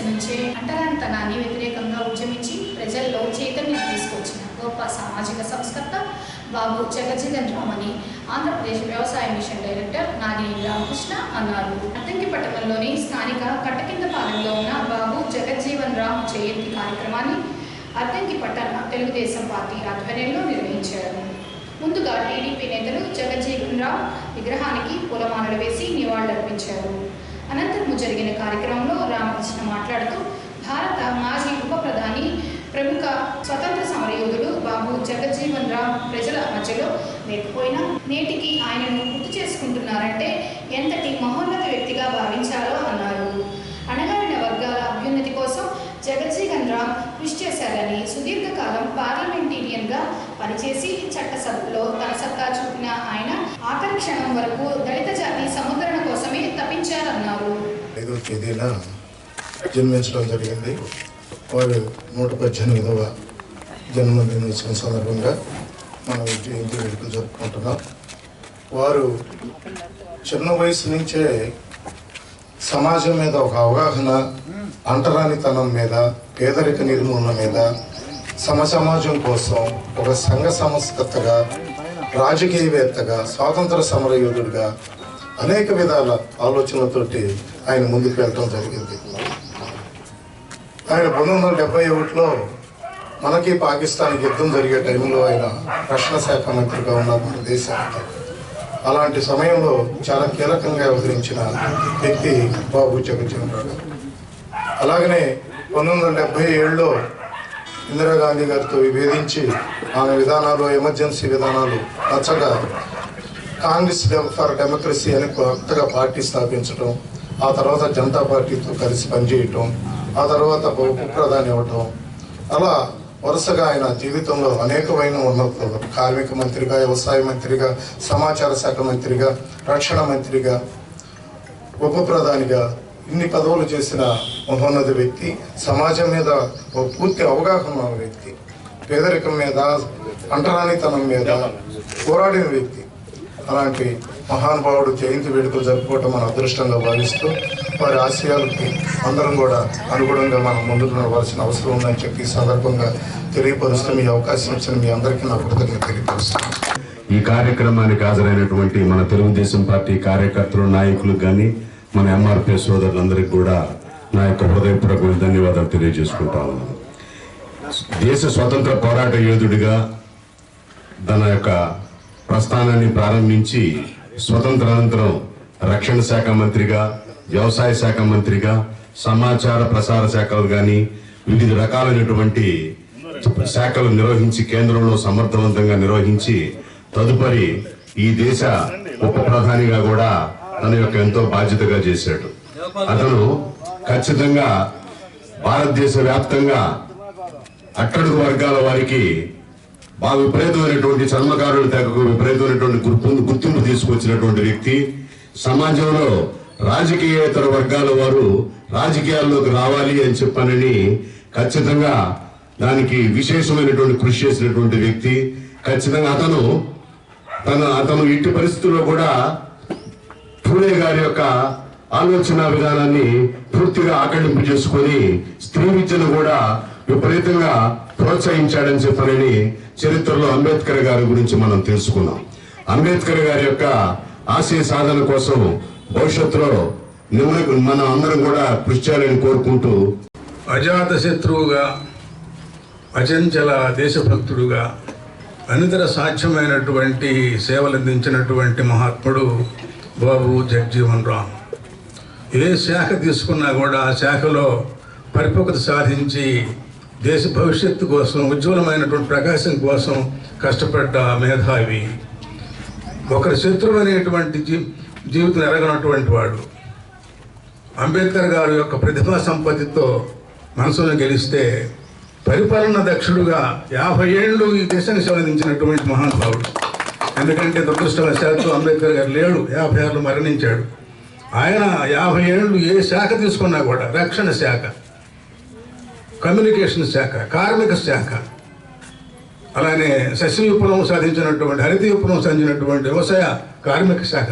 నుంచే అంటరానితనాన్ని వ్యతిరేకంగా ఉద్యమించి ప్రజల్లో చైతన్యం తీసుకొచ్చిన గొప్ప సామాజిక సంస్కర్త బాబు జగజ్జీవన్ రామ్ అని ఆంధ్రప్రదేశ్ వ్యవసాయ మిషన్ డైరెక్టర్ నాగినేని రామకృష్ణ అన్నారు. అద్దంకి పట్టణంలోని స్థానిక కట్టకిందపాలెంలో ఉన్న బాబు జగజ్జీవన్ రామ్ జయంతి కార్యక్రమాన్ని అద్దంకి పట్టణ తెలుగుదేశం పార్టీ ఆధ్వర్యంలో నిర్వహించారు. ముందుగా టీడీపీ నేతలు జగజ్జీవన్ రామ్ విగ్రహానికి పూలమాలలు వేసి నివాళులర్పించారు. అనంతరం జరిగిన కార్యక్రమంలో రామకృష్ణ మాట్లాడుతూ భారత మాజీ ఉప ప్రధాని ప్రముఖ స్వతంత్ర సమరయోధుడు బాబు జగజ్జీవన్ రామ్ ప్రజల మధ్యలో లేకపోయినా నేటికి ఆయనను గుర్తు చేసుకుంటున్నారంటే ఎంతటి మహోన్నత వ్యక్తిగా భావించాలో అన్నారు. అణగారిన వర్గాల అభ్యున్నతి కోసం జగజ్జీవన్ రామ్ కృషి చేశారని, సుదీర్ఘకాలం పార్లమెంటేరియన్గా పనిచేసి చట్టసభలో తన సత్తా చూపిన ఆయన ఆఖరి క్షణం వరకు దళిత జాతి సముద్రణ కోసమే తప్పించారన్నారు. 5వ తేదీన జన్మించడం జరిగింది. వారు 118వ జన్మదినోత్సవం సందర్భంగా మనం జయంతి వేడుకలు జరుపుకుంటున్నాం. వారు చిన్న వయసు నుంచే సమాజం మీద ఒక అవగాహన, అంటరానితనం మీద, పేదరిక నిర్మూలన మీద, సమాజం కోసం ఒక సంఘ సంస్కర్తగా, రాజకీయవేత్తగా, స్వాతంత్ర సమరయోధుడిగా అనేక విధాల ఆలోచనలతోటి ఆయన ముందుకు వెళ్ళటం జరిగింది. ఆయన 1971లో మనకి పాకిస్తాన్కి యుద్ధం జరిగే టైంలో ఆయన రక్షణ శాఖ మంత్రిగా ఉన్నారు మన దేశానికి. అలాంటి సమయంలో చాలా కీలకంగా వ్యవహరించిన వ్యక్తి బాబు జగజ్జీవన్ రామ్. అలాగనే 1977లో ఇందిరాగాంధీ గారితో విభేదించి ఆమె విధానాలు, ఎమర్జెన్సీ విధానాలు నచ్చగా కాంగ్రెస్ ఫర్ డెమోక్రసీ అని కొత్తగా పార్టీ స్థాపించడం, ఆ తర్వాత జనతా పార్టీతో కలిసి పనిచేయటం, ఆ తర్వాత ఉప ప్రధాని అవ్వటం, అలా వరుసగా ఆయన జీవితంలో అనేకమైన ఉన్నతులు, కార్మిక మంత్రిగా, వ్యవసాయ మంత్రిగా, సమాచార శాఖ మంత్రిగా, రక్షణ మంత్రిగా, ఉప ప్రధానిగా ఇన్ని పదవులు చేసిన మహోన్నత వ్యక్తి, సమాజం మీద ఒక పూర్తి అవగాహన ఉన్న వ్యక్తి, పేదరికం మీద, అంటరానితనం మీద పోరాడిన వ్యక్తి. అలాంటి మహానుభావుడు జయంతి వేడుకలు జరుపుకోవటం మన అదృష్టంగా భావిస్తూ వారి ఆశయాలకి అందరం కూడా అనుగుణంగా మనం ముందుకు నడవాల్సిన అవసరం ఉందని చెప్పి ఈ సందర్భంగా తెలియపరుస్తూ మీ అవకాశం ఇచ్చిన మీ అందరికీ నా కృతజ్ఞత తెలియపరుస్తున్నాను. ఈ కార్యక్రమానికి హాజరైనటువంటి మన తెలుగుదేశం పార్టీ కార్యకర్తలు, నాయకులకు కానీ మన ఎంఆర్పీ సోదరులందరికీ కూడా నా యొక్క హృదయపూర్వక ధన్యవాదాలు తెలియజేసుకుంటా ఉన్నాను. దేశ స్వతంత్ర పోరాట యోధుడిగా తన యొక్క ప్రస్థానాన్ని ప్రారంభించి స్వతంత్రానంతరం రక్షణ శాఖ మంత్రిగా, వ్యవసాయ శాఖ మంత్రిగా, సమాచార ప్రసార శాఖలు కానీ వివిధ రకాలైనటువంటి శాఖలు నిర్వహించి కేంద్రంలో సమర్థవంతంగా నిర్వహించి తదుపరి ఈ దేశ ఉప ప్రధానిగా కూడా తన యొక్క ఎంతో బాధ్యతగా చేశాడు. అతను ఖచ్చితంగా భారతదేశ వ్యాప్తంగా అట్టడుగు వర్గాల వారికి బాగా విపరీతమైనటువంటి చర్మకారుల తెగకు విపరీతమైనటువంటి గుర్తింపు తీసుకొచ్చినటువంటి వ్యక్తి. సమాజంలో రాజకీయేతర వర్గాల వారు రాజకీయాల్లోకి రావాలి అని చెప్పనని ఖచ్చితంగా దానికి విశేషమైనటువంటి కృషి చేసినటువంటి వ్యక్తి. ఖచ్చితంగా అతను ఇట్టి పరిస్థితుల్లో కూడా పూలే గారి యొక్క ఆలోచన విధానాన్ని పూర్తిగా ఆకళింపు చేసుకొని స్త్రీ విద్యను కూడా విపరీతంగా ప్రోత్సహించాడని చెప్పనని చరిత్రలో అంబేద్కర్ గారి గురించి మనం తెలుసుకున్నాం. అంబేద్కర్ గారి యొక్క ఆశయ సాధన కోసం భవిష్యత్తులో మనం అందరం కూడా కృషి చేయాలని కోరుకుంటూ, అజాత శత్రువుగా, అచంచల దేశభక్తుడుగా అనితర సాధ్యమైనటువంటి సేవలు అందించినటువంటి మహాత్ముడు బాబు జగజ్జీవన్ రామ్. ఏ శాఖ తీసుకున్నా కూడా ఆ శాఖలో పరిపక్వత సాధించి దేశ భవిష్యత్తు కోసం, ఉజ్వలమైనటువంటి ప్రకాశం కోసం కష్టపడ్డ మేధావి. ఒకరి శత్రువు అనేటువంటి జీవితం ఎరగనటువంటి వాడు. అంబేద్కర్ గారి యొక్క ప్రతిభా సంపత్తితో మనసును గెలిస్తే పరిపాలన దక్షుడుగా 50 ఏళ్ళు ఈ దేశానికి సంబంధించినటువంటి మహానుభావుడు. ఎందుకంటే దురదృష్టవశాత్తు అంబేద్కర్ గారు లేడు, 56లో మరణించాడు. ఆయన 50 ఏళ్ళు ఏ శాఖ తీసుకున్నా కూడా, రక్షణ శాఖ, కమ్యూనికేషన్ శాఖ, కార్మిక శాఖ, అలానే సస్య విప్లవం సాధించినటువంటి, హరిత విప్లవం సాధించినటువంటి వ్యవసాయ కార్మిక శాఖ,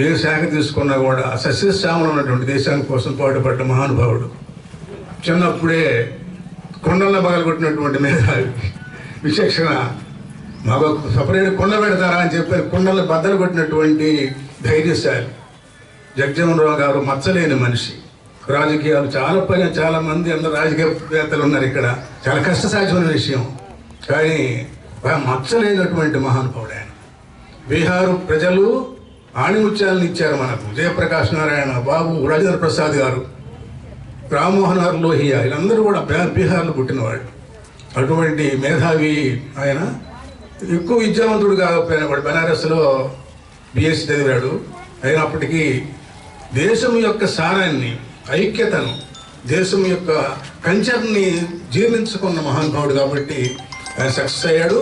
ఏ శాఖ తీసుకున్నా కూడా సస్యశ్యామలం ఉన్నటువంటి దేశాని కోసం పాటుపడ్డ మహానుభావుడు. చిన్నప్పుడే కొండలను పగలగొట్టినటువంటి మేధావి, విచక్షణ. మాకు సపరేట్ కొండ పెడతారా అని చెప్పి కొండలను బద్దలు కొట్టినటువంటి ధైర్యశాలి జగజ్జీవనరావు గారు. మచ్చలేని మనిషి. రాజకీయాలు చాలా మంది అందరూ రాజకీయవేత్తలు ఉన్నారు ఇక్కడ. చాలా కష్టసాధ్యమైన విషయం, కానీ మచ్చలేనటువంటి మహానుభావుడు ఆయన. బీహారు ప్రజలు ఆణిముత్యాలను ఇచ్చారు మనకు. జయప్రకాష్ నారాయణ, బాబు రాజేంద్ర ప్రసాద్ గారు, రామ్మోహన్ లోహియా, వీళ్ళందరూ కూడా బీహార్లో పుట్టినవాడు. అటువంటి మేధావి ఆయన. ఎక్కువ విద్యావంతుడు కాకపోయినా వాడు బెనారస్లో బిఎస్సి చదివాడు. అయినప్పటికీ దేశం యొక్క సారాన్ని, ఐక్యతను, దేశం యొక్క కల్చర్ని జీర్ణించుకున్న మహానుభావుడు కాబట్టి ఆయన సక్సెస్ అయ్యాడు.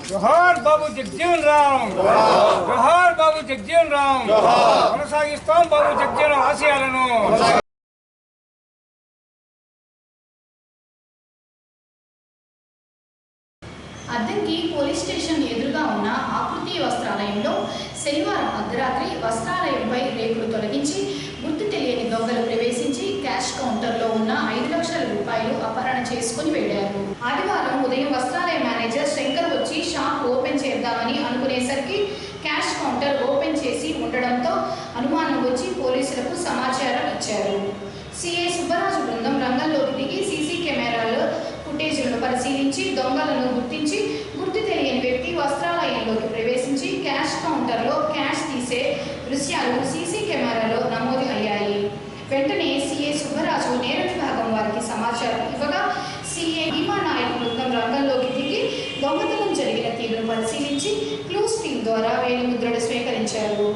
जोहार बाबू जगजीवन राम, जोहार बाबू जगजीवन राम, కొనసాగిస్తాం బాబు జగజీవన్ ఆశయాలను. అద్దంకి పోలీస్ స్టేషన్ ఎదురుగా ఉన్న ఆకృతి వస్త్రాలయంలో శనివారం అర్ధరాత్రి వస్త్రాలయంపై రేకులు తొలగించి గుర్తు తెలియని దొంగలు ప్రవేశించి క్యాష్ కౌంటర్లో ఉన్న 5 లక్షల రూపాయలు అపహరణ చేసుకుని వెళ్ళారు. ఆదివారం ఉదయం వస్త్రాలయ మేనేజర్ శంకర్ వచ్చి షాప్ ఓపెన్ చేద్దామని అనుకునేసరికి క్యాష్ కౌంటర్ ఓపెన్ చేసి ఉండడంతో అనుమానం వచ్చి పోలీసులకు సమాచారం ఇచ్చారు. సిఐ సుబ్బరాజు బృందం రంగంలోకి దిగి సీసీ కెమెరాలో ఫుటేజ్లను పరిశీలించి దొంగలను గుర్తించి గుర్తు తెలియని వ్యక్తి వస్త్రాలయంలోకి ప్రవేశించి క్యాష్ కౌంటర్లో క్యాష్ తీసే దృశ్యాలు సీసీ కెమెరాలో నమోదు అయ్యాయి. వెంటనే సిఐ సుబ్బరాజు నేర విభాగం వారికి సమాచారం ఇవ్వగా సిఐ భీమా నాయక్ బృందం రంగంలోకి దిగి దొంగతనం జరిగిన తీరును పరిశీలించి క్లూస్ టీం ద్వారా వేలిముద్రలు స్వీకరించారు.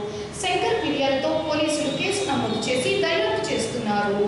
శంకర్ ఫిర్యాదుతో పోలీసులు కేసు నమోదు చేసి దర్యాప్తు చేస్తున్నారు.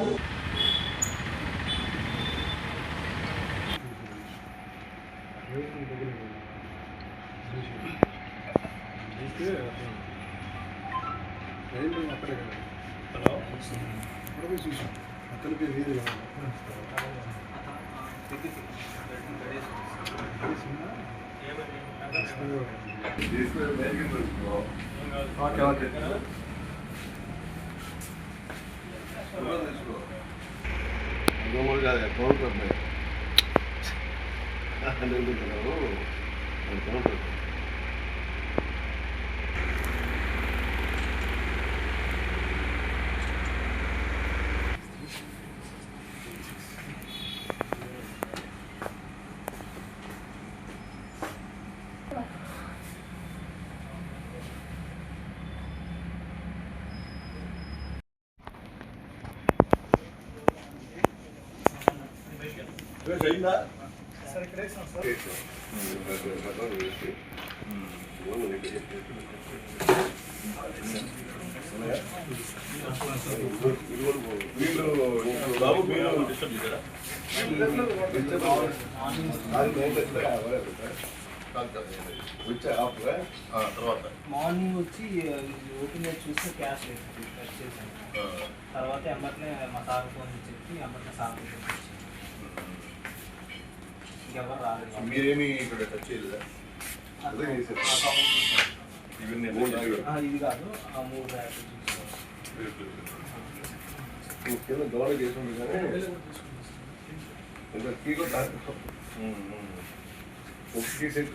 బాబు మీరు డిస్టర్బ్ చేశారా? తర్వాత మార్నింగ్ వచ్చి ఓపెన్ చేసి చూస్తే క్యాష్ టచ్ చేశాను. తర్వాత ఎంబట్నే మా సార్ ఫోన్ చెప్పి ఎంబట్నే సార్ ఇంకెవరు రాలేదు. మీరేమి ఇక్కడ టచ్ చేయలేదా? ఇది కాదు, ఆ 3 బ్యాగ్ కింద గోడ చేసి కానీ కీ కూడా ఒక కీ సెట్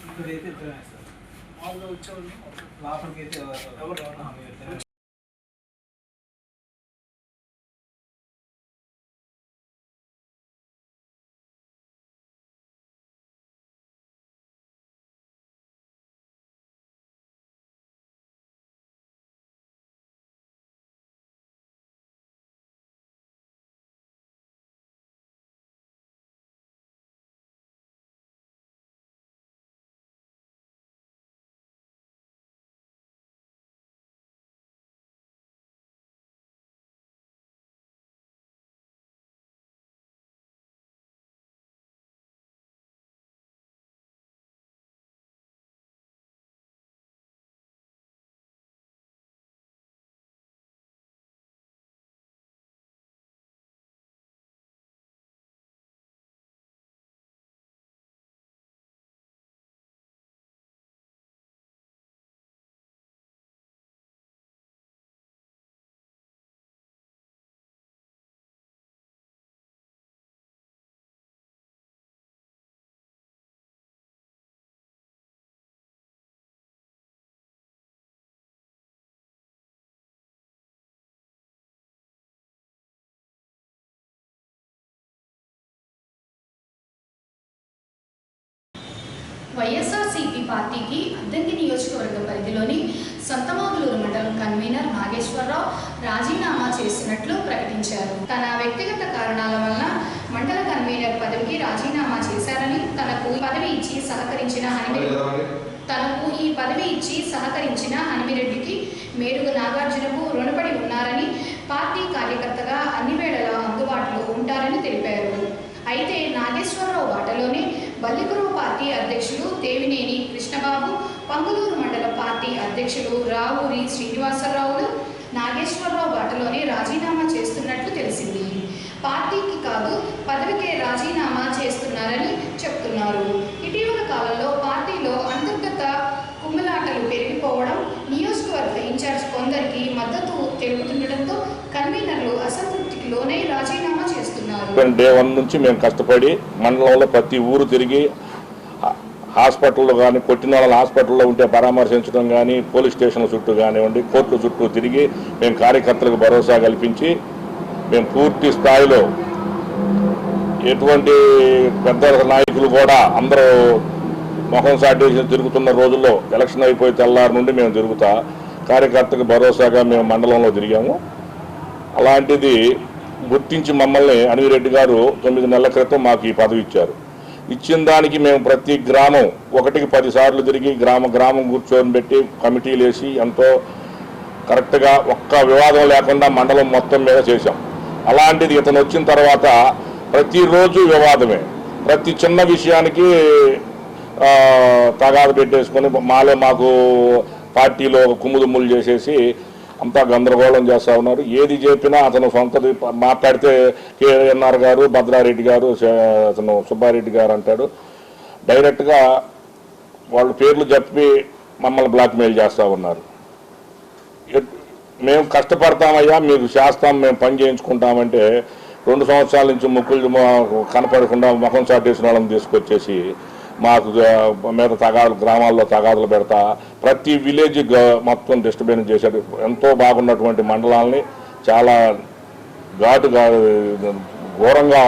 ఇక్కడైతే ఇద్దరే సార్. లోపలికి అయితే వైఎస్ఆర్సీపీ పార్టీకి అద్దంకి నియోజకవర్గ పరిధిలోని సంతమాగులూరు మండలం కన్వీనర్ నాగేశ్వరరావు రాజీనామా చేసినట్లు ప్రకటించారు. తన వ్యక్తిగత కారణాల వల్ల మండల కన్వీనర్ పదవికి రాజీనామా చేశారని, తనకు ఈ పదవి ఇచ్చి సహకరించిన హనిమిరెడ్డికి మేరుగు నాగార్జునకు రుణపడి ఉన్నారని, పార్టీ కార్యకర్తగా అన్ని వేళలా అందుబాటులో ఉంటారని తెలిపారు. అయితే నాగేశ్వరరావు బాటలోనే బల్లికురువు పార్టీ అధ్యక్షులు దేవినేని కృష్ణబాబు, పంగులూరు మండల పార్టీ అధ్యక్షులు రావూరి శ్రీనివాసరావులు నాగేశ్వరరావు బాటలోనే రాజీనామా చేస్తున్నట్లు తెలిసింది. పార్టీకి కాదు పదవికే రాజీనామా చేస్తున్నారని చెప్తున్నారు. ఇటీవల కాలంలో పార్టీలో అంతర్గత కుమ్ములాటలు పెరిగిపోవడం, నియోజకవర్గ ఇన్ఛార్జ్ కొందరికి మద్దతు తెలుపుతుండటంతో కన్వీనర్లు అసంతృప్తికి లోనై రాజీనామా చేస్తున్నారు. డే 1 నుంచి మేము కష్టపడి మండలంలో ప్రతి ఊరు తిరిగి హాస్పిటల్లో కానీ, కొట్టిన వాళ్ళ హాస్పిటల్లో ఉంటే పరామర్శించడం కానీ, పోలీస్ స్టేషన్ల చుట్టూ కానివ్వండి, కోర్టుల చుట్టూ తిరిగి మేము కార్యకర్తలకు భరోసా కల్పించి మేము పూర్తి స్థాయిలో ఎటువంటి పెద్ద నాయకులు కూడా అందరూ మొహం సాటేసి తిరుగుతున్న రోజుల్లో ఎలక్షన్ అయిపోయి తెల్లారి నుండి మేము తిరుగుతా కార్యకర్తకు భరోసాగా మేము మండలంలో తిరిగాము. అలాంటిది గుర్తించి మమ్మల్ని అనివిరెడ్డి గారు 9 నెలల క్రితం మాకు ఈ పదవి ఇచ్చారు. ఇచ్చిన దానికి మేము ప్రతి గ్రామం 1కి 10 సార్లు తిరిగి గ్రామం కూర్చొని పెట్టి కమిటీలు వేసి ఎంతో కరెక్ట్గా ఒక్క వివాదం లేకుండా మండలం మొత్తం మీద చేశాం. అలాంటిది ఇతను వచ్చిన తర్వాత ప్రతిరోజు వివాదమే, ప్రతి చిన్న విషయానికి తగాదు పెట్టేసుకొని మాకు పార్టీలో కుమ్ముదుమ్ములు చేసేసి అంతా గందరగోళం చేస్తూ ఉన్నారు. ఏది చెప్పినా అతను సొంతది మాట్లాడితే కేఎన్ఆర్ గారు, భద్రారెడ్డి గారు, అతను సుబ్బారెడ్డి గారు అంటాడు. డైరెక్ట్గా వాళ్ళ పేర్లు చెప్పి మమ్మల్ని బ్లాక్మెయిల్ చేస్తూ ఉన్నారు. మేము కష్టపడతామయ్యా, మీకు చేస్తాం, మేము పని చేయించుకుంటామంటే 2 సంవత్సరాల నుంచి ముక్కులు కనపడకుండా ముఖం చాటేసిన వాళ్ళని తీసుకొచ్చేసి మాకు మీద గ్రామాల్లో తగాదులు పెడతా ప్రతి విలేజ్ మొత్తం డిస్టర్బెన్స్ చేశాడు. ఎంతో బాగున్నటువంటి మండలాల్ని చాలా ఘాటుగా ఘోరంగా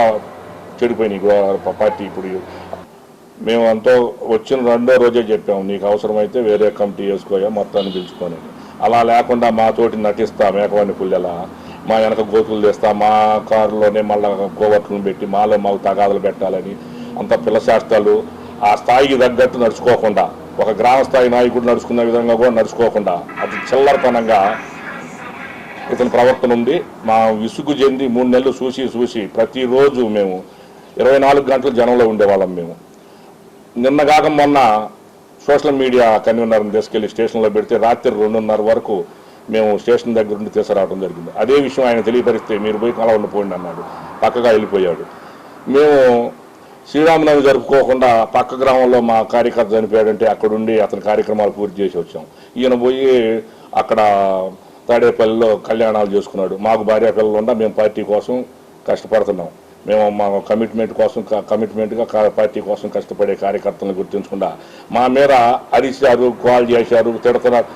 చెడిపోయినాయి పార్టీ. ఇప్పుడు మేము ఎంతో వచ్చిన 2వ రోజే చెప్పాము, నీకు అవసరమైతే వేరే కమిటీ వేసుకోయా మొత్తాన్ని పిలుచుకొని. అలా లేకుండా మాతోటి నటిస్తా మేకవాడిని పుల్లెలా, మా వెనక గోతులు తెస్తా, మా కారులోనే మళ్ళీ కోవట్లను పెట్టి మాకు తగాదులు పెట్టాలని అంత పిల్లశాస్త్రాలు ఆ స్థాయికి తగ్గట్టు నడుచుకోకుండా, ఒక గ్రామ స్థాయి నాయకుడు నడుచుకున్న విధంగా కూడా నడుచుకోకుండా అతి చిల్లరతనంగా ఇతని ప్రవర్తన ఉంది. మా విసుగు చెంది 3 నెలలు చూసి ప్రతిరోజు మేము 24 గంటలు జనంలో ఉండేవాళ్ళం. మేము నిన్నగాక మొన్న సోషల్ మీడియా కన్వీనర్ని తీసుకెళ్లి స్టేషన్లో పెడితే రాత్రి 2:30 వరకు మేము స్టేషన్ దగ్గర నుండి తీసుకురావడం జరిగింది. అదే విషయం ఆయన తెలియపరిస్తే మీరు పోయి కళ ఉండిపోయింది అన్నాడు, పక్కగా వెళ్ళిపోయాడు. మేము శ్రీరామనవమి జరుపుకోకుండా పక్క గ్రామంలో మా కార్యకర్త చనిపోయాడంటే అక్కడుండి అతని కార్యక్రమాలు పూర్తి చేసి వచ్చాం. ఈయన పోయి అక్కడ తాడేపల్లిలో కళ్యాణాలు చేసుకున్నాడు. మాకు భార్య పిల్లలు ఉండా మేము పార్టీ కోసం కష్టపడుతున్నాం. మేము మా కమిట్మెంట్గా పార్టీ కోసం కష్టపడే కార్యకర్తలను గుర్తించకుండా మా మీద అరిశారు, కాల్ చేశారు, తిడుతున్నారు.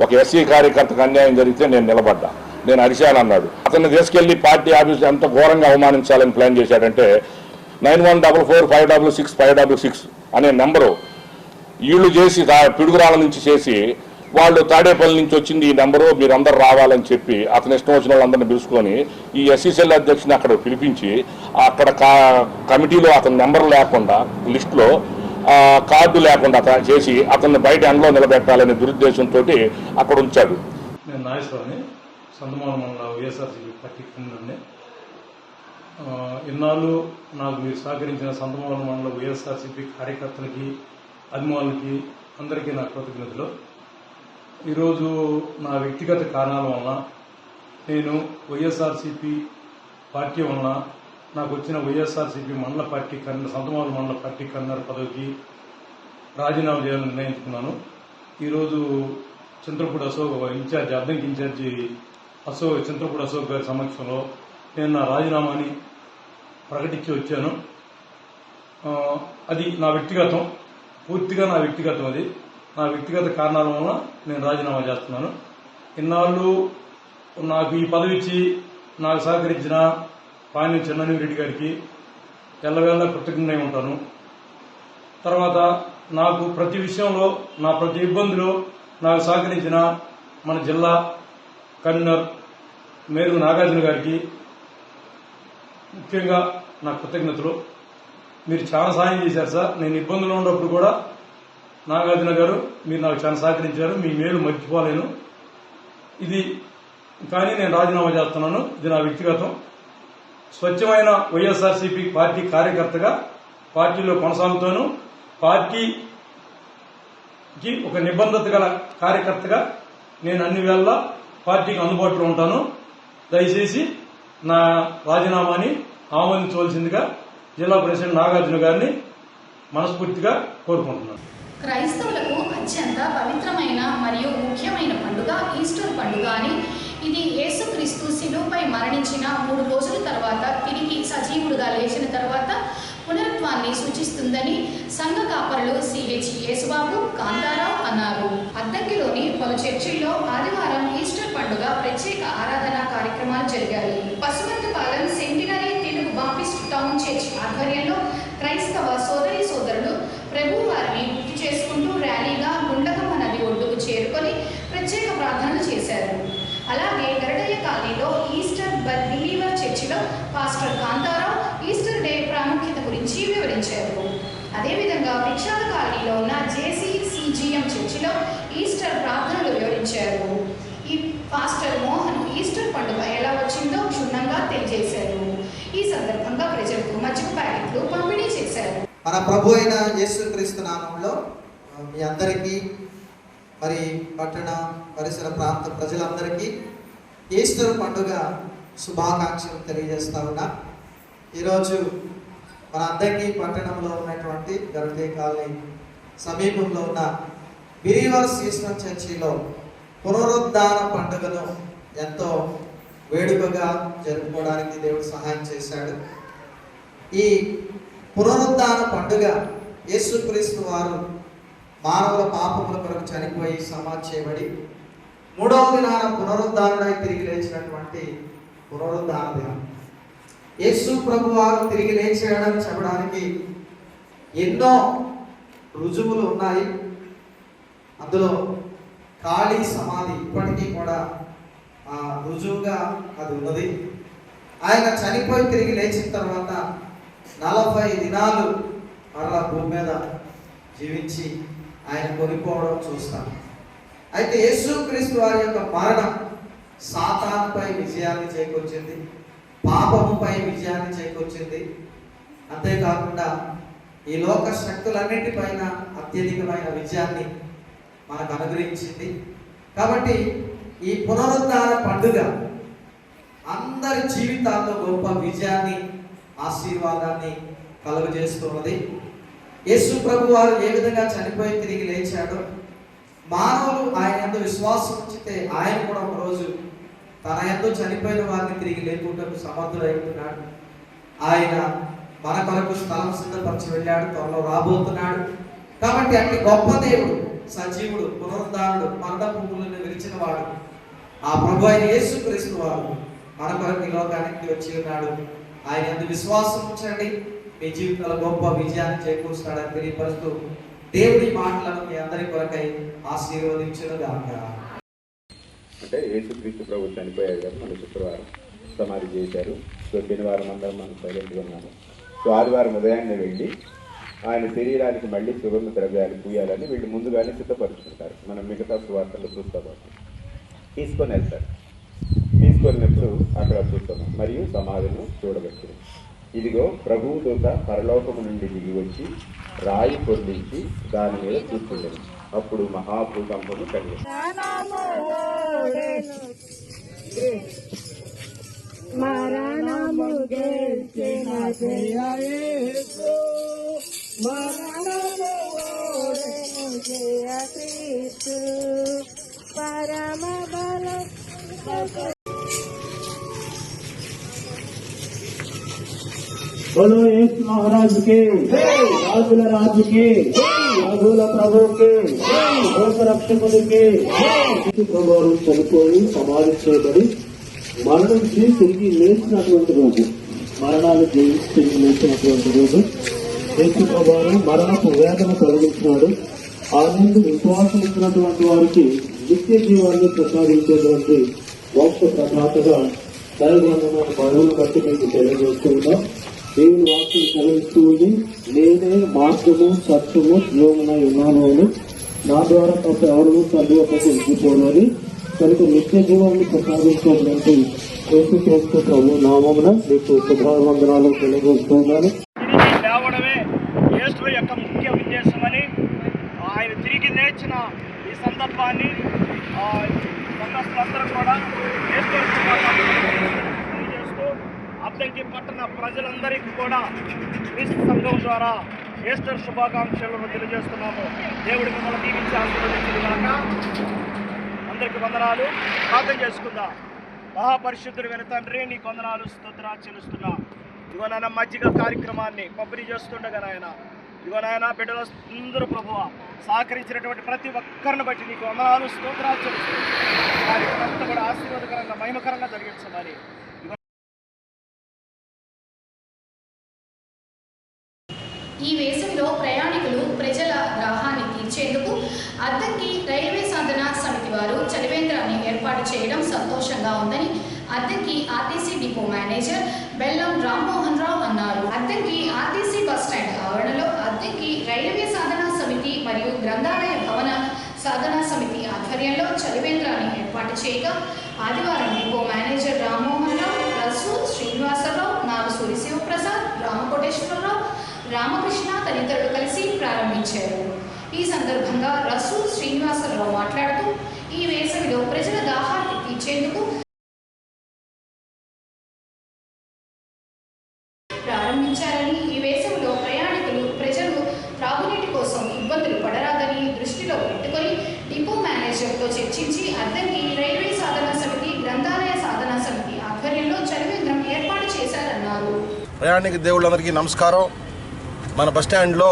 ఒక ఎస్సీ కార్యకర్తకు అన్యాయం జరిగితే నేను నిలబడ్డా, నేను అరిశాను అన్నాడు. అతన్ని తీసుకెళ్లి పార్టీ ఆఫీస్ ఎంత ఘోరంగా అవమానించాలని ప్లాన్ చేశాడంటే 9144566566 అనే నెంబరు వీళ్ళు చేసి పిడుగురాల నుంచి చేసి వాళ్ళు తాడేపల్లి నుంచి వచ్చింది ఈ నెంబరు, మీరందరూ రావాలని చెప్పి అతని ఇష్టం వచ్చిన వాళ్ళందరినీ పిలుచుకొని ఈ ఎస్సీసీఎల్ అధ్యక్షుని అక్కడ పిలిపించి అక్కడ కమిటీలో అతని నెంబర్ లేకుండా లిస్టులో కార్డు లేకుండా చేసి అతన్ని బయట ఎండలో నిలబెట్టాలనే దురుద్దేశంతో అక్కడ ఉంచాడు. నేను నాగేశ్వరరావుని, సంతమాల మండల వైఎస్ఆర్సీపీ పార్టీ కిందనే. ఇన్నాళ్ళు నాకు మీరు సహకరించిన సంతమాల మండల వైఎస్ఆర్సీపీ కార్యకర్తలకి, అభిమానులకి అందరికీ నా కృతజ్ఞతలు. ఈరోజు నా వ్యక్తిగత కారణాల వలన నేను వైఎస్ఆర్సీపీ పార్టీ వలన నాకు వచ్చిన వైఎస్ఆర్సీపీ మండల పార్టీ సంతమాల మండల పార్టీ కన్వీనర్ పదవికి రాజీనామా చేయాలని నిర్ణయించుకున్నాను. ఈరోజు చింతలపూడి అశోక్ ఇన్ఛార్జి, అద్దంకి ఇన్ఛార్జి చింతలపూడి అశోక్ గారి సమక్షంలో నేను నా రాజీనామాని ప్రకటించి వచ్చాను. అది నా వ్యక్తిగతం, పూర్తిగా నా వ్యక్తిగతం. అది నా వ్యక్తిగత కారణాల వలన నేను రాజీనామా చేస్తున్నాను. ఇన్నాళ్ళు నాకు ఈ పదవి ఇచ్చి నాకు సహకరించిన పాయని చెన్ననిరెడ్డి గారికి ఎల్లవేళ కృతజ్ఞుడై ఉంటాను. తర్వాత నాకు ప్రతి విషయంలో నా ప్రతి ఇబ్బందిలో నాకు సహకరించిన మన జిల్లా కన్వీనర్ మేరుగు నాగార్జున గారికి ముఖ్యంగా నా కృతజ్ఞతలు. మీరు చాలా సాయం చేశారు సార్. నేను ఇబ్బందులు ఉన్నప్పుడు కూడా నాగార్జున గారు మీరు నాకు చాలా సహకరించారు. మీ మేలు మర్చిపోలేను. ఇది కానీ నేను రాజీనామా చేస్తున్నాను. ఇది నా వ్యక్తిగతం. స్వచ్ఛమైన వైఎస్ఆర్సీపీ పార్టీ కార్యకర్తగా పార్టీలో కొనసాగుతాను. పార్టీకి ఒక నిబద్ధత గల కార్యకర్తగా నేను అన్ని వేళ పార్టీకి అందుబాటులో ఉంటాను. దయచేసి నా రాజీనామాని ఆమోదించవలసిందిగా జిల్లా ప్రెసిడెంట్ నాగార్జున గారిని మనస్ఫూర్తిగా కోరుకుంటున్నాను. క్రైస్తవులకు అత్యంత పవిత్రమైన మరియు ముఖ్యమైన పండుగ ఈస్టర్ పండుగ అని, ఇది యేసుక్రీస్తు శిలువపై మరణించిన 3 రోజుల తర్వాత తిరిగి సజీవుడుగా లేచిన తర్వాత పునరుత్వాన్ని సూచిస్తుందని సంఘ కాపరులు సిహెచ్ యేసుబాబు, కాంతారావు అన్నారు. అద్దంకిలోని పలు చర్చిల్లో ఆదివారం ఈస్టర్ పండుగ ప్రత్యేక ఆరాధన కార్యక్రమాలు జరిగాయి. Pasupathipalem centenary Telugu Baptist town church ఆధ్వర్యంలో క్రైస్తవ సోదరీ సోదరులు ప్రభు వారిని గుర్తు చేసుకుంటూ ర్యాలీగా గుండకమ్మ నది ఒడ్డుకు చేరుకొని ప్రత్యేక ప్రార్థనలు చేశారు. అలాగే గరడయ్య కాలనీలో ఈస్టర్ బిలీవర్ చర్చిలో పాస్టర్ కాంతారావు ఈస్టర్ డే ప్రాముఖ్యత గురించి వివరించారు. అదేవిధంగా విక్షాల కాలనీలో ఉన్న జేసీసీజీఎం చర్చిలో ఈస్టర్ ప్రార్థనలు వివరించారు. ఈ పాస్టర్ మోహన్ ఈస్టర్ పండుగ ఎలా వచ్చిందో క్షుణ్ణంగా తెలియజేశారు. ఈ సందర్భంగా ప్రజలకు మజ్జిగ ప్యాకెట్లు పంపిణీ చేశారు. మన ప్రభు అయిన యేసుక్రీస్తు నామంలో మీ అందరికీ, మరి పట్టణ పరిసర ప్రాంత ప్రజలందరికీ ఈస్టర్ పండుగ శుభాకాంక్షలు తెలియజేస్తా ఉన్నా. ఈరోజు మన అద్దంకి పట్టణంలో ఉన్నటువంటి గరుడే కాలనీ సమీపంలో ఉన్న బిలీవర్స్ ఈస్టర్ చర్చిలో పునరుద్ధాన పండుగను ఎంతో వేడుకగా జరుపుకోవడానికి దేవుడు సహాయం చేశాడు. ఈ పునరుద్ధాన పండుగ యేసుక్రీస్తు వారు మానవుల పాపముల కొరకు చనిపోయి సమాధి చేయబడి 3వ దినాన పునరుద్ధానుడై తిరిగి లేచినటువంటి పునరుద్ధాన దినం. యేసు ప్రభు వారు తిరిగి లేచాడని చెప్పడానికి ఎన్నో రుజువులు ఉన్నాయి. అందులో ఖాళీ సమాధి ఇప్పటికీ కూడా రుజువుగా అది ఉన్నది. ఆయన చనిపోయి తిరిగి లేచిన తర్వాత 40 దినాలు మరలా భూమి మీద జీవించి ఆయన కొనిపోవడం చూస్తాం. అయితే యేసుక్రీస్తు వారి యొక్క మరణం సాతానుపై విజయాన్ని చేకూర్చింది, పాపముపై విజయాన్ని చేకూర్చింది. అంతేకాకుండా ఈ లోక శక్తులన్నిటిపైన అత్యధికమైన విజయాన్ని మనకు అనుగ్రహించింది. కాబట్టి ఈ పునరుద్ధాన పండుగ అందరి జీవితాల్లో గొప్ప విజయాన్ని, ఆశీర్వాదాన్ని కలుగజేస్తున్నది. యేసు ప్రభు వారు ఏ విధంగా చనిపోయి తిరిగి లేచాడో, మానవులు ఆయన యందు విశ్వాసం ఉంచితే ఆయన కూడా ఒకరోజు తన యందు చనిపోయిన వారిని తిరిగి లేపుటకు సమర్థుడై ఉంటున్నాడు. ఆయన మన కొరకు స్థలం సిద్ధపరిచి వెళ్ళాడు, త్వరలో రాబోతున్నాడు. కాబట్టి అట్టి గొప్ప దేవుడు, సజీవుడు, పునరుద్ధానుడు, మరణ భూములను విరిచిన వాడు, ఆ ప్రభు అయిన యేసుక్రీస్తు వారు మన కొరకు ఈ లోకానికి వచ్చి ఉన్నాడు. ఆయన యందు విశ్వాసం ఉంచండి, మీ జీవితంలో గొప్ప విజయాన్ని చేకూరుస్తాడని తెలియపరుస్తూ దేవుడి మాటలను మీ అందరి కొరకై ఆశీర్వదించునుగాక. అంటే యేసుక్రీస్తు ప్రభు చనిపోయాడు కదా, మన శుక్రవారం సమాధి చేశారు. సో శనివారం అందరం మనం సైలెంట్గా ఉన్నాము. సో ఆదివారం ఉదయాన్నే వెళ్ళి ఆయన శరీరానికి మళ్ళీ సుగంధ ద్రవ్యాలు పూయాలని వీళ్ళు ముందుగానే సిద్ధపరుచుకుంటారు. మనం మిగతా సువార్తలు చూస్తాం. తీసుకొని వెళ్తారు. తీసుకొనినప్పుడు అక్కడ చూస్తున్నాం మరియు సమాధిని చూడవచ్చు. ఇదిగో ప్రభువు దూత పరలోకము నుండి దిగి వచ్చి రాయి పొందించి దాని మీద కూర్చుండేది. అప్పుడు మహాభూకంపము కలిగింది. बोलो एक महाराज के, राजुल राज के, राजुल प्रभु के, लोक रक्षकुడు के. ప్రభువారు చనిపోయి సమాధి చేయబడి మరణించి తిరిగి లేచినటువంటి రోజు, మరణాలు జయించి తిరిగి లేచినటువంటి రోజు యేసు ప్రభువారు మరణపు వేదన తొలగించినాడు. ఆ నుండి విశ్వాసం ఇచ్చినటువంటి వారికి నిత్య జీవాన్ని ప్రసాదించేటువంటి మోక్ష ప్రదాతగా దైవగ్రంథమైన బైబిల్ బట్టి మీకు తెలియజేస్తూ ఉన్నాం. దేవుని వాక్యం చదివిస్తూ ఉంది, నేనే మార్గము సత్యము జీవమునై ఉన్నాను అని, నా ద్వారా తప్ప ఎవరు తండ్రి వద్దకు వెళ్ళిపోవాలి. కనుక నిత్య జీవాన్ని ప్రసాదించేటువంటి యేసుక్రీస్తు ప్రభు నామమున మీకు శుభావందనాలు తెలియజేస్తున్నాను. తేవడమే యేసు యొక్క ముఖ్య ఉద్దేశమని ఆయన తిరిగి నేర్చిన ఈ సందర్భాన్ని సంఘస్థులందరూ కూడా తెలియజేస్తూ అద్దంకి పట్టణ ప్రజలందరికీ కూడా క్రీస్తు సంఘం ద్వారా ఈస్టర్ శుభాకాంక్షలను తెలియజేస్తున్నాము. దేవుడి మిమ్మల్ని దీవించి ఆశీర్వదించుగాక. అందరికీ వందనాలు. ప్రార్థన చేసుకుందాం. మహాపరిశుద్ధుడు వెన తండ్రి, నీకు వందనాలు స్తోత్రాలు చెల్లిస్తున్నా. ఇదిగో నాయన మజ్జిగ కార్యక్రమాన్ని పంపిణీ చేస్తుండగా నాయన, ఇదిగో నాయన బిడ్డలు అందరూ ప్రభువా సహకరించినటువంటి ప్రతి ఒక్కరిని బట్టి నీకు వందనాలు స్తోత్రాలు చెల్లిస్తున్నాను. వారికి కూడా ఆశీర్వాదకరంగా మహిమకరంగా జరిగించమని ఈ వేసవిలో ప్రయాణికులు ప్రజల దాహాన్ని తీర్చేందుకు అద్దంకి రైల్వే సాధన సమితి వారు చలివేంద్రాన్ని ఏర్పాటు చేయడం సంతోషంగా ఉందని అద్దంకి ఆర్టీసీ డిపో మేనేజర్ బెల్లం రామ్మోహన్ రావు అన్నారు. అద్దంకి ఆర్టీసీ బస్టాండ్ ఆవరణలో అద్దంకి రైల్వే సాధన సమితి మరియు గ్రంథాలయ భవన సాధనా సమితి ఆధ్వర్యంలో చలివేంద్రాన్ని ఏర్పాటు చేయగా ఆదివారం డిపో మేనేజర్ రామ్మోహన్ రావు, రసూల్ శ్రీనివాసరావు, నాగసూరి శివప్రసాద్, రామకోటేశ్వరరావు, రామకృష్ణ తదితరులు కలిసి ప్రారంభించారు. ఈ సందర్భంగా రసూల్ శ్రీనివాసరావు మాట్లాడుతూ ఈ వేసవిలో ప్రజల దాహాన్ని తీర్చేందుకు ప్రారంభించారని, ఈ వేసవిలో ప్రయాణికులు ప్రజలు త్రాగునీటి కోసం ఇబ్బందులు పడరాదని దృష్టిలో పెట్టుకొని డిపో మేనేజర్తో చర్చించి అద్దంకి రైల్వే సాధన సమితి, గ్రంథాలయ సాధన సమితి ఆధ్వర్యంలో చలివేంద్రం ఏర్పాటు చేశారన్నారు. ప్రయాణిక దేవుళ్ళందరికీ నమస్కారం. మన బస్టాండ్లో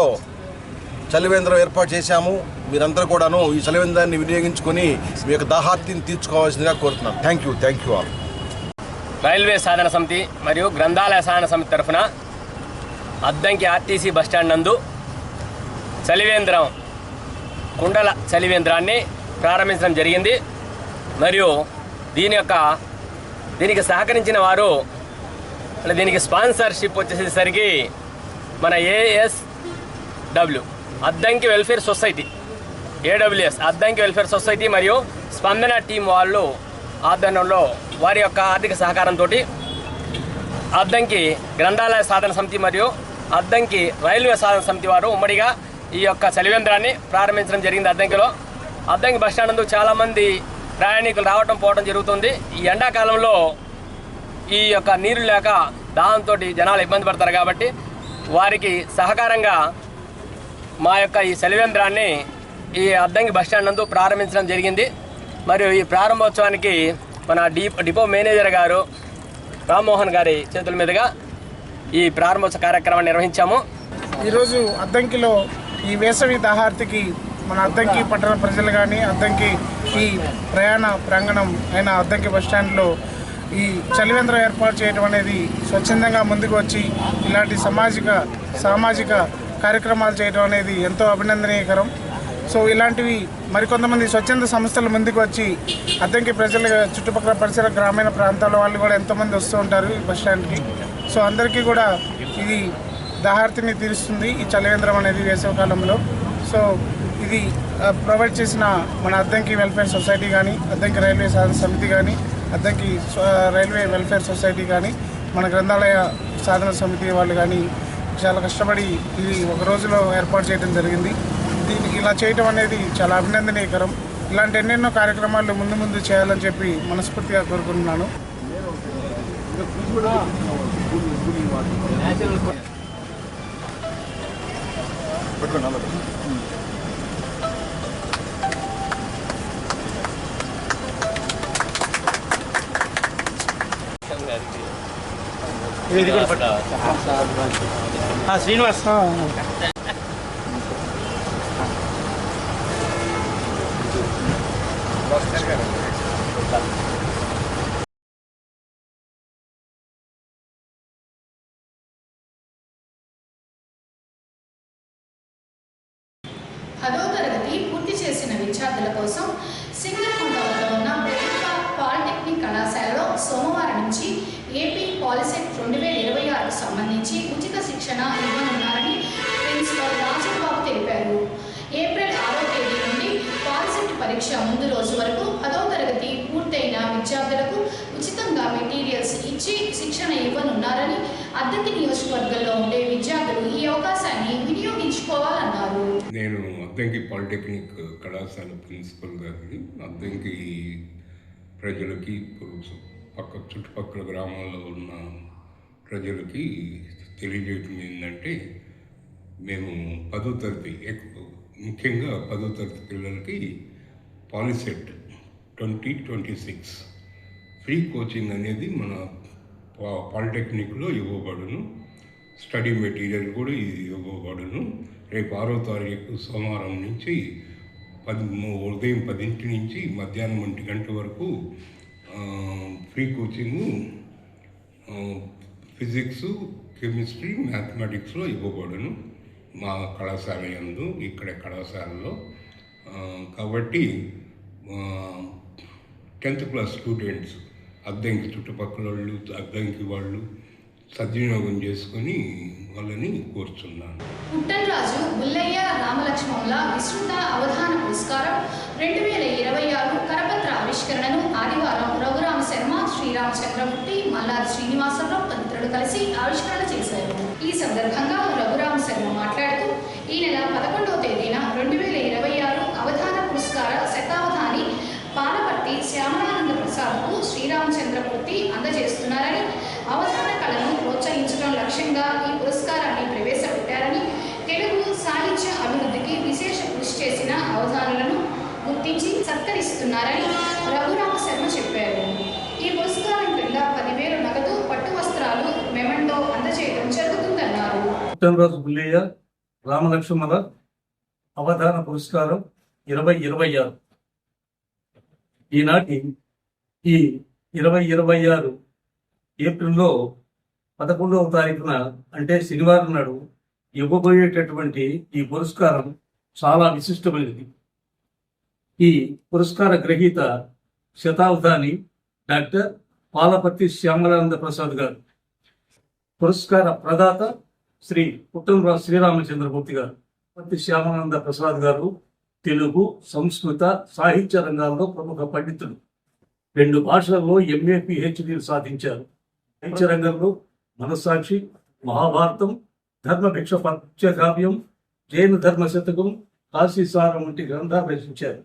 చలివేంద్రం ఏర్పాటు చేశాము. మీరందరూ కూడాను ఈ చలివేంద్రాన్ని వినియోగించుకొని మీ యొక్క దాహార్తిని తీర్చుకోవాల్సిందిగా కోరుతున్నాను. Thank you all. రైల్వే సాధన సమితి మరియు గ్రంథాలయ సాధన సమితి తరఫున అద్దంకి ఆర్టీసీ బస్టాండ్ నందు చలివేంద్రం కుండల చలివేంద్రాన్ని ప్రారంభించడం జరిగింది. మరియు దీనికి సహకరించిన వారు, దీనికి స్పాన్సర్షిప్ వచ్చేసరికి మన ASW Addanki welfare society, AWS Addanki welfare society మరియు స్పందన టీం వాళ్ళు ఆధ్వర్యంలో వారి యొక్క ఆర్థిక సహకారంతో అద్దంకి గ్రంథాలయ సాధన సమితి మరియు అద్దంకి రైల్వే సాధన సమితి వారు ఉమ్మడిగా ఈ యొక్క చలివేంద్రాన్ని ప్రారంభించడం జరిగింది. అద్దంకి బస్టాండ్ నందు చాలామంది ప్రయాణికులు రావడం పోవడం జరుగుతుంది. ఈ ఎండాకాలంలో ఈ యొక్క నీరు లేక దాహంతో జనాలు ఇబ్బంది పడతారు కాబట్టి వారికి సహకారంగా మా యొక్క ఈ చలివేంద్రాన్ని ఈ అద్దంకి బస్టాండ్ నందు ప్రారంభించడం జరిగింది. మరియు ఈ ప్రారంభోత్సవానికి మన డిపో మేనేజర్ గారు రామ్మోహన్ గారి చేతుల మీదుగా ఈ ప్రారంభోత్సవ కార్యక్రమాన్ని నిర్వహించాము. ఈరోజు అద్దంకిలో ఈ వేసవి దాహార్తికి మన అద్దంకి పట్టణ ప్రజలు కానీ, అద్దంకి ఈ ప్రయాణ ప్రాంగణం అయిన అద్దంకి బస్టాండ్లో ఈ చలివేంద్రం ఏర్పాటు చేయడం అనేది స్వచ్ఛందంగా ముందుకు వచ్చి ఇలాంటి సామాజిక కార్యక్రమాలు చేయడం అనేది ఎంతో అభినందనీయకరం. సో ఇలాంటివి మరికొంతమంది స్వచ్ఛంద సంస్థలు ముందుకు వచ్చి అద్దంకి ప్రజలు, చుట్టుపక్కల పరిసర గ్రామీణ ప్రాంతాల వాళ్ళు కూడా ఎంతోమంది వస్తూ ఉంటారు ఈ బస్టాండ్కి. సో అందరికీ కూడా ఇది దాహార్తిని తీరుస్తుంది ఈ చలివేంద్రం అనేది వేసవికాలంలో. సో ఇది ప్రొవైడ్ చేసిన మన అద్దంకి వెల్ఫేర్ సొసైటీ కానీ, అద్దంకి రైల్వే సాధన సమితి కానీ, అద్దంకి రైల్వే వెల్ఫేర్ సొసైటీ కానీ, మన గ్రంథాలయ సాధన సమితి వాళ్ళు కానీ చాలా కష్టపడి ఇది ఒక రోజులో ఏర్పాటు చేయడం జరిగింది. దీనికి ఇలా చేయడం అనేది చాలా అభినందనీయకరం. ఇలాంటి ఎన్నెన్నో కార్యక్రమాలు ముందు చేయాలని చెప్పి మనస్ఫూర్తిగా కోరుకుంటున్నాను. శ్రీనివాస్ 10వ తరగతి పూర్తి చేసిన విద్యార్థుల కోసం సింగరకొండ వద్ద ఉన్న ప్రభుత్వ పాలిటెక్నిక్ కళాశాలలో సోమవారం నుంచి ఏపీ పాలిసెట్ 2026కు సంబంధించి ఉచిత శిక్షణ ఇవ్వనున్నారని ప్రిన్సిపల్ రాజబాబు తెలిపారు. ఏప్రిల్ 6వ తేదీ నుండి పాలిసెట్ పరీక్ష ముందు రోజు వరకు 10వ తరగతి పూర్తయిన విద్యార్థులకు ఉచితంగా మెటీరియల్స్ ఇచ్చి శిక్షణ ఇవ్వనున్నారని అద్దంకి నియోజకవర్గంలో ఉండే విద్యార్థులు ఈ అవకాశాన్ని వినియోగించుకోవాలన్నారు. నేను అద్దంకి పాలిటెక్నిక్ కళాశాల ప్రిన్సిపల్ గారిని అద్దంకి ప్రజలకి చుట్టుపక్కల గ్రామాల్లో ఉన్న ప్రజలకి తెలియజేయటం ఏంటంటే మేము 10వ తరగతి ముఖ్యంగా 10వ తరగతి పిల్లలకి పాలిసెట్ 2026 ఫ్రీ కోచింగ్ అనేది మన పాలిటెక్నిక్లో ఇవ్వబడును. స్టడీ మెటీరియల్ కూడా ఇవ్వబడును. రేపు 6వ తారీఖు సోమవారం నుంచి ఉదయం 10 నుంచి మధ్యాహ్నం 1 గంట వరకు ఫ్రీ కోచింగు ఫిజిక్స్, కెమిస్ట్రీ, మ్యాథమెటిక్స్లో ఇవ్వబడును మా కళాశాల యందు, ఇక్కడ కళాశాలలో. కాబట్టి 10th క్లాస్ స్టూడెంట్స్ అద్దంకి చుట్టుపక్కల వాళ్ళు, అద్దంకి వాళ్ళు సద్వినియోగం చేసుకొని వాళ్ళని కోరుచున్నాను. పుట్టలరాజు బుల్లయ్య రామలక్ష్మణుల విస్తృత అవధాన పురస్కారం 2026 కరపత్ర ఆవిష్కరణను ఆదివారం రఘురామ శర్మ, శ్రీరామచంద్రమూర్తి, మల్లాది శ్రీనివాసరావు తదితరులు కలిసి ఆవిష్కరణ చేశారు. ఈ సందర్భంగా రఘురామ శర్మ మాట్లాడుతూ ఈ నెల 11వ తేదీన 2026 అవధాన పురస్కార శతావధాని పాలపర్తి శ్యామలానంద ప్రసాద్కు శ్రీరామచంద్రమూర్తి అందజేస్తున్నారని, అవధాన కళను ప్రోత్సహించడం లక్ష్యంగా ఈ పురస్కారాన్ని ప్రవేశపెట్టారని, తెలుగు సాహిత్య అభివృద్ధికి విశేష కృషి చేసిన అవధానులను గుర్తించి సత్కరిస్తున్నారని రఘురామ శర్మ చెప్పారు. ఈ పురస్కారం కింద 10,000 నగదు, పట్టు వస్త్రాలు, మెమంటో అందజేయడం జరుగుతుందన్నారు. పుట్టలరాజు బుల్లయ్య రామలక్ష్మణుల అవధాన పురస్కారం 2026 ఈనాటి ఈ 2026 ఏప్రిల్లో 11వ తారీఖున అంటే శనివారం నాడు ఇవ్వబోయేటటువంటి ఈ పురస్కారం చాలా విశిష్టమైనది. ఈ పురస్కార గ్రహీత శతావధాని డాక్టర్ పాలపర్తి శ్యామలానంద ప్రసాద్ గారు. పురస్కార ప్రదాత శ్రీ పుట్టలరాజు శ్రీరామచంద్రమూర్తి గారు. పర్తి శ్యామలానంద ప్రసాద్ గారు తెలుగు, సంస్కృత, సాహిత్య రంగాల్లో ప్రముఖ పండితులు. 2 భాషల్లో MA, PhD సాధించారు. సాహిత్య రంగంలో మనస్సాక్షి, మహాభారతం, ధర్మభిక్ష పంచకావ్యం, జైన ధర్మశతకం, కాశీసారం వంటి గ్రంథాలు రచించారు.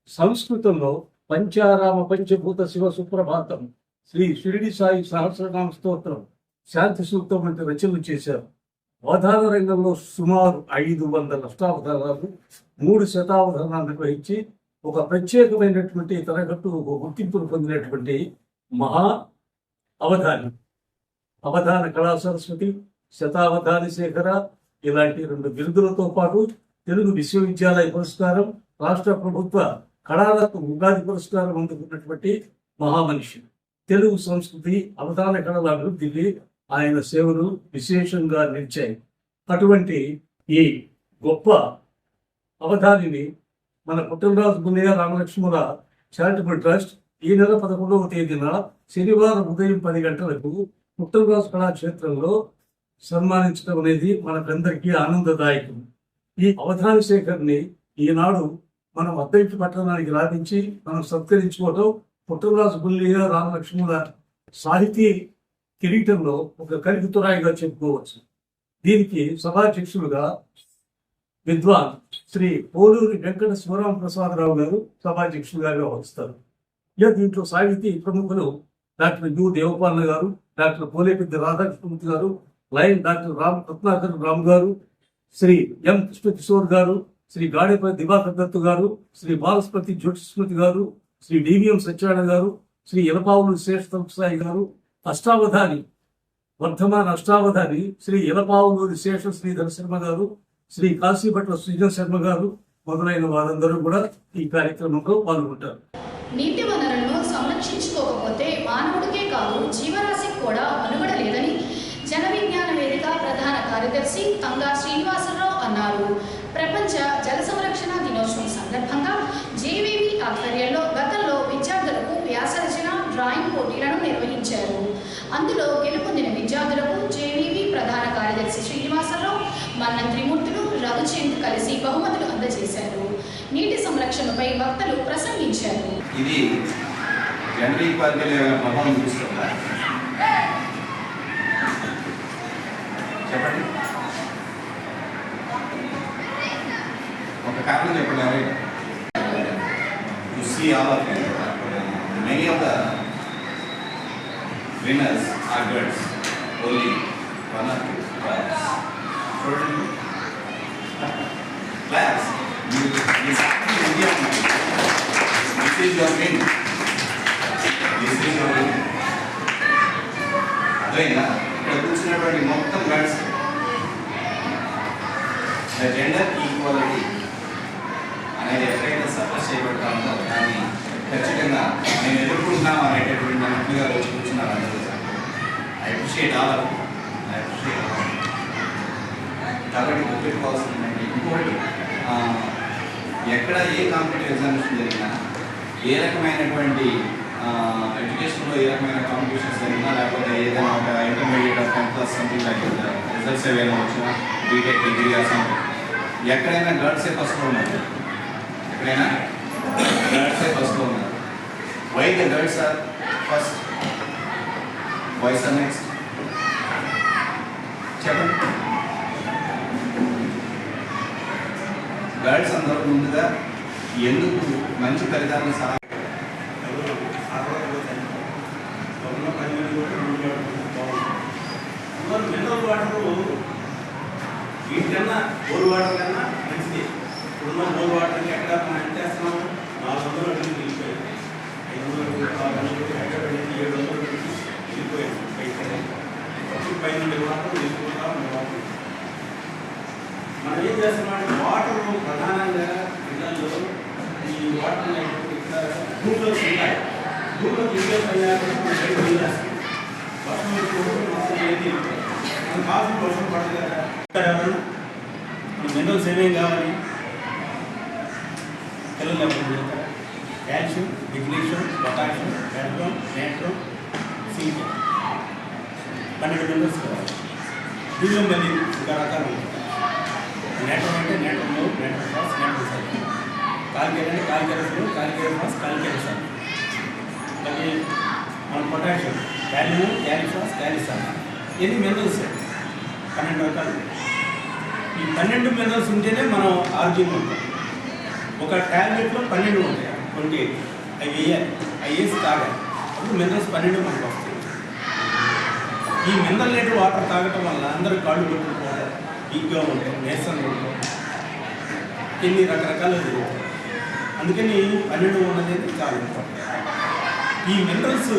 సంస్కృతంలో పంచారామ పంచభూత శివ సుప్రభాతం, శ్రీ షిరిడి సాయి సహస్రనామ స్తోత్రం, శాంతి సూక్తం వంటి రచనలు చేశారు. అవధాన రంగంలో సుమారు 500 అష్టావధానాలు, 3 శతావధానాలు నిర్వహించి ఒక ప్రత్యేకమైనటువంటి తరగట్టు గుర్తింపును పొందినటువంటి మహా అవధాని. అవధాన కళా సరస్వతి, శతావధాని శేఖర ఇలాంటి 2 బిరుదులతో పాటు తెలుగు విశ్వవిద్యాలయ పురస్కారం, రాష్ట్ర ప్రభుత్వ కళారత్న ఉగాది పురస్కారం అందుకున్నటువంటి మహామనిషి. తెలుగు సంస్కృతి, అవధాన కళల అభివృద్ధికి ఆయన సేవలు విశేషంగా నిలిచాయి. అటువంటి ఈ గొప్ప అవధానిని మన పుట్టలరాజు బుల్లయ్య రామలక్ష్మణుల చారిటబుల్ ట్రస్ట్ ఈ నెల 11వ తేదీన శనివారం ఉదయం 10 గంటలకు పుట్టలరాజు కళాక్షేత్రంలో సన్మానించడం అనేది మనకందరికీ ఆనందదాయకం. ఈ అవధాని శేఖర్ని ఈనాడు మనం అద్దంకి పట్టణానికి రావించి మనం సత్కరించుకోవడం పుట్టలరాజు బుల్లయ్య రామలక్ష్మణుల సాహితీ కిరీటంలో ఒక కలిగితురాయిగా చెప్పుకోవచ్చు. దీనికి సభాధ్యక్షులుగా విద్వాన్ శ్రీ పోలూరి వెంకట శివరామ ప్రసాదరావు గారు సభాధ్యక్షులుగా వ్యవహరిస్తారు. దీంట్లో సాహితీ ప్రముఖులు డాక్టర్ యు దేవపాలన గారు, డాక్టర్ పోలేపెద్ది రాధాకృష్ణమూర్తి గారు, లయన్ డాక్టర్ రత్నాకర్ రామ్ గారు, శ్రీ ఎం కృష్ణకిషోర్ గారు, శ్రీ గాడేపల్లి దివాకర్ దత్తు గారు, శ్రీ బాలస్పతి జ్యోతిస్మృతి గారు, శ్రీ డివిఎం సత్యనారాయణ గారు, శ్రీ ఎలపావులు శేషసాయి గారు, అష్టావధాని వర్ధమాన అష్టావధాని శ్రీ ఎలపావులూరి శేష శ్రీధర శర్మ గారు, శ్రీ కాశీభట్ల సుజన శర్మ గారు మొదలైన వారందరూ కూడా ఈ కార్యక్రమంలో పాల్గొంటారు. నీటి వనరులను సంరక్షించుకోకపోతే మానవుడికే కాదు జీవరాశికి కూడా మనుగడ లేదని జన విజ్ఞాన వేదిక ప్రధాన కార్యదర్శి తంగా శ్రీనివాసరావు అన్నారు. ప్రపంచ జల సంరక్షణ నిర్వహించారు. అందులో గెలుపొందిన విద్యార్థులకు జేవీవి ప్రధాన కార్యదర్శి శ్రీనివాసరావు, మన్న త్రిమూర్తులు, రఘుచంద్ కలిసి బహుమతులు అందజేశారు. నీటి సంరక్షణపై వక్తలు ప్రసంగించారు. ఇది జెండర్ ఈక్వాలిటీలో ఏమైనా ప్రభావం చూపిస్తుందా? చెప్పండి, ఒక కారణం చెప్పండి. You see all of you, many of the winners are girls, only one or two boys. Children, class, this is your win. This is your win. అదైనా ఇక్కడ కూర్చున్నటువంటి మొత్తం గర్ల్స్ ద జెండర్ ఈక్వాలిటీ అనేది ఎక్కడైతే సప్రెస్ చేయబడతామో దాన్ని ఖచ్చితంగా నేను ఎదుర్కొంటున్నాం అనేటటువంటి అన్నట్టుగా వచ్చి కూర్చున్నారు అందరూ. I appreciate all of you. కాబట్టి గుర్తుపెట్టుకోవాల్సిందంటే ఇంకోటి, ఎక్కడ ఏ కాంపిటేటివ్ ఎగ్జామినేషన్ జరిగినా, ఏ రకమైనటువంటి ఎడ్యుకేషన్లో ఏ రకమైన కాంపిటీషన్స్ జరిగినా, లేకపోతే ఏదైనా ఒక intermediate of 10th something like results ఏవైనా వచ్చినా, బీటెక్ డిగ్రీ ఆర్ సంథింగ్, ఎక్కడైనా గర్ల్సే ఫస్ట్లో ఉన్నారు. ఎక్కడైనా గర్ల్సే ఫస్ట్లో ఉన్నారు. Why the girls are first, boys are next? చెప్పండి. గర్ల్స్ అందరూ ముందుగా ఎందుకు మంచి ఫలితాలను మినరల్ వాటర్ వీటికన్నా బోర్ వాటర్ కన్నా మంచిది. ఇప్పుడున్న బోర్ వాటర్కి ఎక్కడ మనం ఎంత వేస్తున్నాము? 400 అడుగులు వెళ్ళిపోయాయి, 500, 600, ఎక్కడ వెళ్ళి 700 పెట్టి వెళ్ళిపోయాము. పైన వాటర్ వెళ్ళిపోతా వాటర్. మనం ఏం చేస్తున్నామంటే వాటర్ ప్రధానంగా ఇళ్లలో ఈ వాటర్ ఇక్కడ భూమిలోకి ఉంటాయి. భూమిలోకి ఇంట్లో బయట వెళ్ళేస్తాం. వర్షం మొత్తం ఏది మనం కాఫీ వర్షం పడదు కదా. మన మినరల్స్ ఏమేమి కావాలి? పిల్లలు ఎవరు కాల్షియం, మెగ్నీషియం, పొటాషియం, కాల్షియం, నేట్రం, సింక్, 12 మినరల్స్ కావాలి. దీనిలో మళ్ళీ ఇంకా రకాలు ఉంటాయి. నేట్రం అంటే నేట్రంలో నేట్రం ఫాస్, నేట్రం సార్. కాలికేర్ అంటే కాలికేరస్లో కాలికేర్ ఫాస్, కాలికేర్ సార్. మళ్ళీ మన పొటాషియం, క్యాలియం, క్యాలిఫాస్, క్యాలిసాన్. ఎన్ని మినరల్స్? 12 రకాలు. ఈ 12 మినరల్స్ ఉంటేనే మనం ఆరోగ్యంగా ఉంటాం. ఒక ట్యాబ్లెట్లో 12 ఉంటాయి, 28. అవి వేయాలి, అవి వేసి తాగాలి. అప్పుడు మినరల్స్ 12 మనకు వస్తాయి. ఈ మినరల్ లేని వాటర్ తాగటం వల్ల అందరూ కాళ్ళు కొట్టుకోవడం, వీక్గా ఉంటాయి, నీరసంగా ఉంటాం, ఎన్ని రకరకాలు జరుగుతాయి. అందుకని 12 ఉన్నది చాలా ఇంపార్టెంట్. ఈ మినరల్స్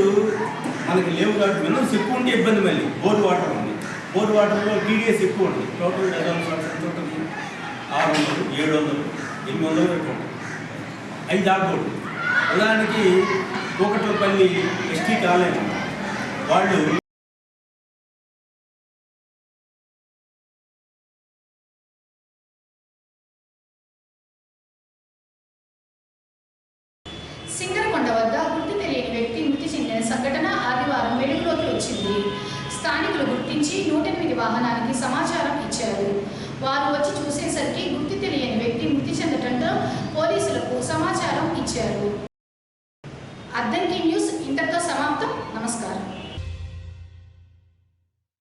మనకి లేవు కాబట్టి మినరల్స్ ఎక్కువ ఉంటే ఇబ్బంది. మళ్ళీ బోర్ వాటర్ ఉంది, బోర్ వాటర్లో టీడీఎస్ ఎక్కువ ఉంటుంది. టోటల్ డెజాల్స్ ఎంత ఉంటుంది? 600, 700, 800 వరకు ఉంటుంది. అవి దాకూడదు. ఉదాహరణకి కూకట్లపల్లి ఎస్టీ కాలేజ్ వాళ్ళు సింగరకొండ వద్ద గుర్తు తెలియని వ్యక్తి మృతి చెందిన సంఘటన ఆదివారం వెలుగులోకి వచ్చింది. స్థానికులు గుర్తించి 108 వాహనానికి సమాచారం ఇచ్చారు. వారు వచ్చి చూసేసరికి గుర్తు తెలియని వ్యక్తి మృతి చెందడంతో పోలీసులకు సమాచారం ఇచ్చారు.